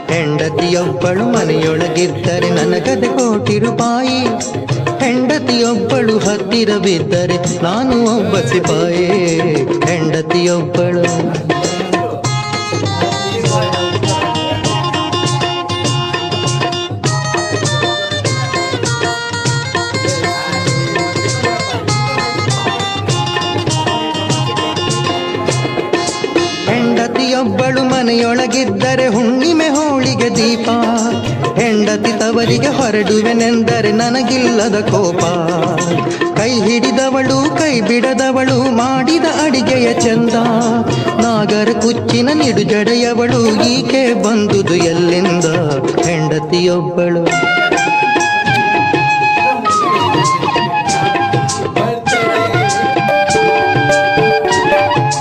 ಹೆಂಡತಿಯೊಬ್ಬಳು ಮನೆಯೊಳಗಿದ್ದರೆ ನನಗದೆ ಕೋಟಿ ರೂಪಾಯಿ. ಹೆಂಡತಿಯೊಬ್ಬಳು ಹತ್ತಿರ ಬಿದ್ದರೆ ನಾನು ಒಬ್ಬ ಸಿಪಾಯಿ. ಹೆಂಡತಿಯೊಬ್ಬಳು ಹೆಂಡತಿಯೊಬ್ಬಳು ಮನೆಯೊಳಗಿದ್ದರೆ ಹುಣ್ಣಿಮೆ ಹೋಳಿಗೆ ದೀಪ. ಹೆಂಡತಿ ತವರಿಗೆ ಹೊರಡುವೆನೆಂದರೆ ನನಗಿಲ್ಲದ ಕೋಪ. ಕೈ ಹಿಡಿದವಳು ಕೈ ಬಿಡದವಳು ಮಾಡಿದ ಅಡಿಗೆಯ ಚಂದ. ನಾಗರ ಕುಚ್ಚಿನ ನಿಡುಜಡೆಯವಳು ಈಕೆ ಬಂದುದು ಎಲ್ಲಿಂದ. ಹೆಂಡತಿಯೊಬ್ಬಳು